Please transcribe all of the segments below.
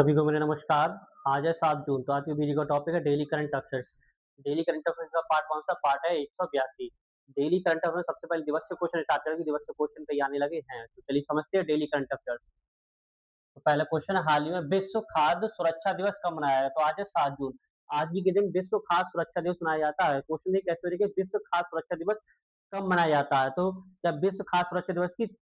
सभी को मेरा नमस्कार। आज है 7 जून, तो आज की वीडियो का टॉपिक है daily current affairs. Daily current affairs का पार्ट कौन सा पार्ट है? 182। डेली करंट अफेयर्स सबसे पहले दिवस से क्वेश्चन स्टार्ट करेंगे। दिवस से क्वेश्चन कई आने लगे हैं, तो चलिए समझते हैं डेली करंट अफेयर्स। तो पहला क्वेश्चन है, हाल ही में विश्व खाद्य सुरक्षा दिवस कब मनाया गया? तो आज है 7 जून। आज ही के दिन विश्व खाद्य सुरक्षा दिवस मनाया जाता है। क्वेश्चन ये कैसे तरीके विश्व खाद्य सुरक्षा दिवस कब मनाया जाता है? तो जब विश्व खाद्य सुरक्षा दिवस की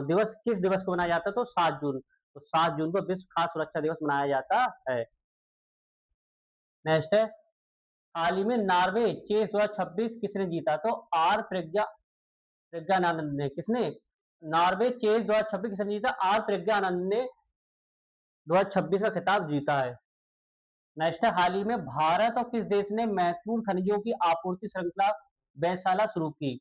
दिवस किस दिवस को मनाया जाता है? तो 7 जून। तो 7 जून को विश्व खाद्य सुरक्षा दिवस मनाया जाता है। नेक्स्ट है, हाल ही में नॉर्वे चेस 2026 किसने जीता? तो आर प्रज्ञानंद ने। किसने? नॉर्वे चेस 2026 किसने जीता? आर प्रज्ञानंद ने 2026 का खिताब जीता है। नेक्स्ट है, हाल ही में भारत और किस देश ने महत्वपूर्ण खनिजों की आपूर्ति श्रृंखला व्ययशाला शुरू की?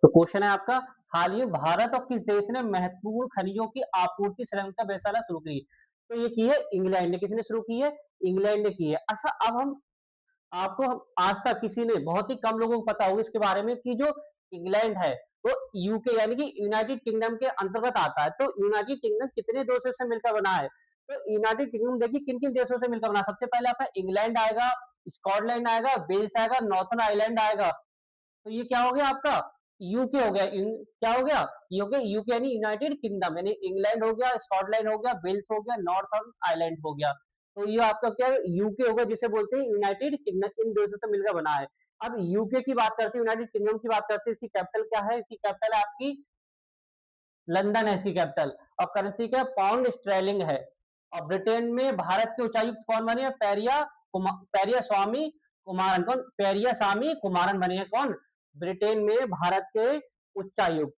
तो क्वेश्चन है आपका, हाल ही में भारत और किस देश ने महत्वपूर्ण खनिजों की आपूर्ति श्रृंखला व्ययशाला शुरू की? तो ये की है इंग्लैंड ने। किसने शुरू की है? इंग्लैंड ने की है। अच्छा, अब हम आपको आज तक किसी ने, बहुत ही कम लोगों को पता होगा इसके बारे में कि जो इंग्लैंड है वो यूके यानी कि यूनाइटेड किंगडम के अंतर्गत आता है। तो यूनाइटेड किंगडम कितने देशों से मिलकर बना है? तो यूनाइटेड किंगडम देखिए किन किन देशों से मिलकर बना। सबसे पहले आपका इंग्लैंड आएगा, स्कॉटलैंड आएगा, वेल्स आएगा, नॉर्थन आयरलैंड आएगा। तो ये क्या हो गया आपका? यूके हो गया। क्या हो गया? यूके। यूके यानी यूनाइटेड किंगडम, यानी इंग्लैंड हो गया, स्कॉटलैंड हो गया, वेल्स हो गया, नॉर्थन आयरलैंड हो गया। तो ये आपका क्या है? यूके होगा, जिसे बोलते हैं यूनाइटेड किंगडम। इन देशों से मिलकर बना है। अब यूके की बात करते हैं, यूनाइटेड किंगडम की बात करते हैं, इसकी कैपिटल क्या है? इसकी कैपिटल है आपकी लंदन है इसकी कैपिटल। और करेंसी क्या? पाउंड स्ट्रेलिंग है। और ब्रिटेन में भारत के उच्चायुक्त कौन बने हैं? पेरिया स्वामी कुमारन। कौन? पेरिया स्वामी कुमारन बने हैं। कौन? ब्रिटेन में भारत के उच्चायुक्त।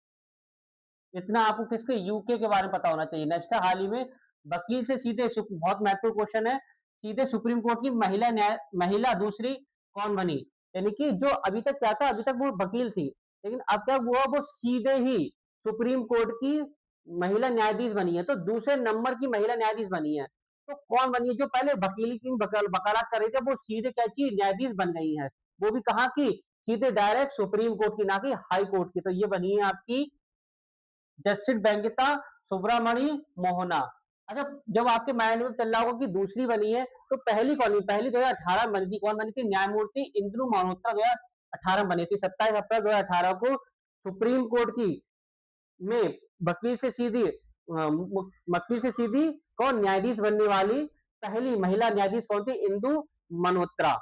इतना आपको किसके? यूके के बारे में पता होना चाहिए। नेक्स्ट है, हाल ही में वकील से सीधे बहुत महत्वपूर्ण क्वेश्चन है, सीधे सुप्रीम कोर्ट की महिला दूसरी कौन बनी? यानी कि जो अभी तक क्या था, अभी तक वो वकील थी, लेकिन अब क्या हुआ, वो सीधे ही सुप्रीम कोर्ट की महिला न्यायाधीश बनी है। तो दूसरे नंबर की महिला न्यायाधीश बनी है। तो कौन बनी है? जो पहले वकील की वकालत कर रही थी, वो सीधे क्या की? न्यायाधीश बन गई है। वो भी कहाँ की? सीधे डायरेक्ट सुप्रीम कोर्ट की, ना कि हाई कोर्ट की। तो ये बनी है आपकी जस्टिस बेंगिता सुब्रमणि मोहना। अच्छा, जब आपके माइंड में चल रहा होगा कि दूसरी बनी है, तो पहली कौन? पहली 2018 में बनी थी। कौन बनी थी? न्यायमूर्ति इंद्रू मल्होत्रा 2018 में बनी थी। 27 अप्रैल 2018 को सुप्रीम कोर्ट की में वकील से सीधी वकील से सीधी कौन न्यायाधीश बनने वाली पहली महिला न्यायाधीश कौन थी? इंदु मल्होत्रा।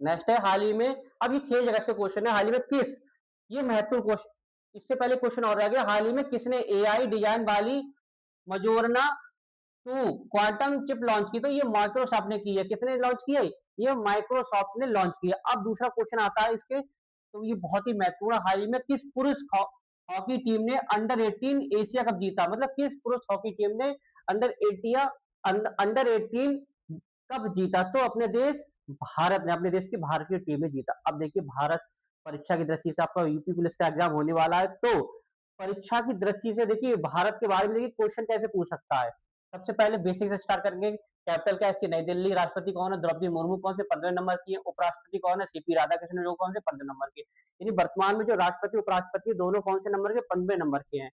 नेक्स्ट है, हाल ही में, अब ये 6 जगह से क्वेश्चन है, हाल ही में किस, ये महत्वपूर्ण क्वेश्चन। इससे पहले क्वेश्चन और रह गया, हाल ही में किसने एआई डिजाइन वाली मजोरना 2 क्वांटम चिप लॉन्च की? तो ये माइक्रोसॉफ्ट ने की है। किसने लॉन्च की है? ये माइक्रोसॉफ्ट ने लॉन्च की है। अब दूसरा क्वेश्चन आता है इसके, तो ये बहुत ही महत्वपूर्ण, हाल ही में किस पुरुष हॉकी टीम ने अंडर 18 एशिया कप जीता? मतलब किस पुरुष हॉकी टीम ने अंडर 18 कप जीता? तो अपने देश भारत ने, अपने देश की भारतीय टीम ने जीता। अब देखिए, भारत परीक्षा की दृष्टि से आपका यूपी पुलिस का एग्जाम होने वाला है, तो परीक्षा की दृष्टि से देखिए भारत के बारे में देखिए क्वेश्चन कैसे पूछ सकता है। सबसे पहले बेसिक से स्टार्ट करेंगे। कैपिटल क्या है इसकी? नई दिल्ली। राष्ट्रपति कौन है? द्रौपदी मुर्मू। कौन से? 15 नंबर की है। उपराष्ट्रपति कौन है? सीपी राधाकृष्णन, जो कौन से? 15 नंबर के। यानी वर्तमान में जो राष्ट्रपति उपराष्ट्रपति दोनों कौन से नंबर के? 15 नंबर के हैं।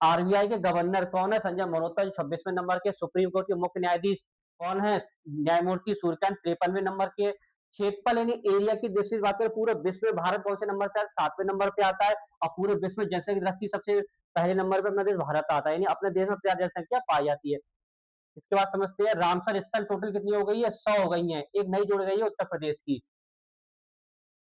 आरबीआई के गवर्नर कौन है? संजय मल्होत्रा, जो 26वें नंबर के। सुप्रीम कोर्ट के मुख्य न्यायाधीश कौन है? न्यायमूर्ति सूर्यकांत, 53वें नंबर के। क्षेत्रफल यानी एरिया की दृष्टि से बात करें, पूरे विश्व में भारत कौन से नंबर पे है? 7वें नंबर पे आता है। और पूरे विश्व में जनसंख्या की दृष्टि सबसे पहले नंबर पे अपना देश भारत आता है, यानी अपने देश में सबसे ज्यादा जनसंख्या पाई जाती है। इसके बाद समझते हैं, रामसर स्थल टोटल कितनी हो गई है? 100 हो गई है। एक नई जुड़ गई है उत्तर प्रदेश की।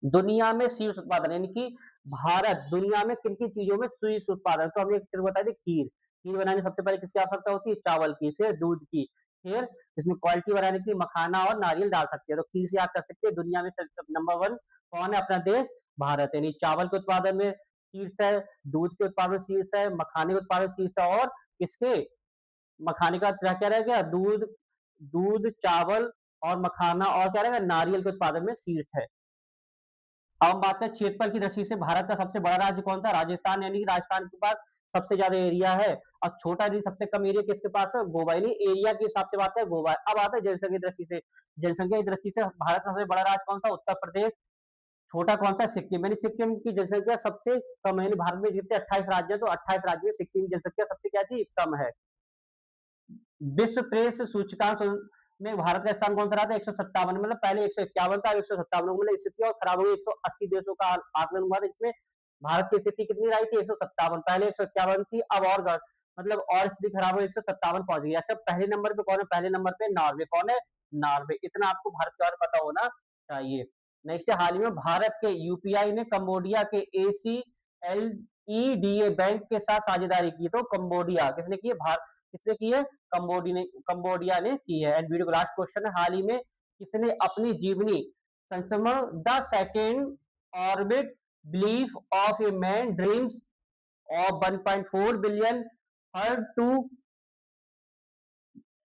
दुनिया में शीर्ष उत्पादन, यानी कि भारत दुनिया में किन किन चीजों में शीर्ष उत्पादन? तो हमने एक बताया था, खीर। खीर बनाने सबसे पहले किसकी आवश्यकता होती है? चावल की। फिर दूध की। फिर इसमें क्वालिटी बढ़ाने के लिए मखाना और नारियल डाल सकते हैं। तो खीर से याद कर सकते हैं, दुनिया में नंबर 1 कौन है? अपना देश भारत। यानी चावल के उत्पादन में शीर्ष है, दूध के उत्पादन में शीर्ष है, मखाने के उत्पादन में शीर्ष है, और किसके? मखाने का क्या क्या रह गया? दूध। दूध, चावल और मखाना, और क्या रहेगा? नारियल के उत्पादन में शीर्ष है। अब हम बात करें क्षेत्रफल की दृष्टि से, भारत का सबसे बड़ा राज्य कौन सा? राजस्थान। यानी कि राजस्थान के पास सबसे ज्यादा एरिया है। और छोटा यदि सबसे कम एरिया किसके पास है? गोवा। यानी एरिया के हिसाब से बात है, गोवा है। अब आता है जनसंख्या की दृष्टि से। जनसंख्या की दृष्टि से भारत का सबसे बड़ा राज्य कौन सा? उत्तर प्रदेश। छोटा कौन सा? सिक्किम, यानी सिक्किम की जनसंख्या सबसे कम है, यानी भारत में जितने 28 राज्य हैं, तो 28 राज्यों में सिक्किम की जनसंख्या सबसे क्या थी? कम है। विश्व प्रेस सूचकांक में भारत का स्थान कौन सा रहा था? 157, मतलब पहले 151 था, अब 157, मतलब स्थिति और खराब हो गई। 180 देशों का आकलन हुआ था, इसमें भारत की स्थिति कितनी रही थी? 157, पहले 151 थी, अब और मतलब और स्थिति खराब हो 157 पहुंच गई। अच्छा, पहले नंबर पे कौन है? पहले नंबर पे नॉर्वे। कौन है? नॉर्वे। इतना आपको भारत के बारे में पता होना चाहिए। नेक्स्ट, हाल ही में भारत के यूपीआई ने कंबोडिया के ACLEDA बैंक के साथ साझेदारी की। तो कंबोडिया किसने की है? किसने की है? कंबोडिया ने की है। एंड वीडियो का लास्ट क्वेश्चन है, हाल ही में किसने अपनी जीवनी संस्मरण the second orbit belief of a man dreams of 1.4 billion हर टू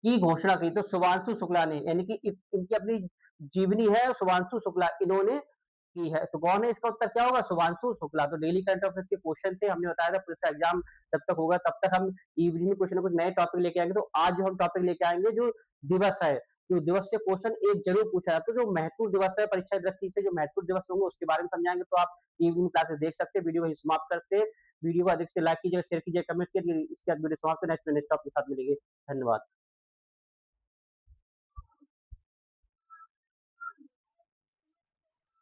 की घोषणा की? तो शुभांशु शुक्ला ने, यानी कि इनकी अपनी जीवनी है शुभांशु शुक्ला, इन्होंने की है। तो कौन है? इसका उत्तर क्या होगा? शुभांशु शुक्ला। तो डेली करंट अफेयर्स के क्वेश्चन थे, हमने बताया था पुलिस का एग्जाम जब तक होगा तब तक हम इवनिंग में कुछ ना कुछ नए टॉपिक लेके आएंगे। तो आज जो हम टॉपिक लेके आएंगे, जो दिवस है, तो दिवस से क्वेश्चन एक जरूर पूछा जाता है। जो महत्वपूर्ण दिवस है परीक्षा दृष्टि से, जो महत्वपूर्ण दिवस होंगे उसके बारे में समझाएंगे। तो आप इवनिंग क्लासेस देख सकते हैं। वीडियो वही समाप्त करते हैं। वीडियो को अधिक से लाइक कीजिए, शेयर कीजिए, कमेंट कीजिए। इसके बाद वीडियो समाप्त, नेक्स्ट टॉपिक के साथ मिलेंगे। धन्यवाद।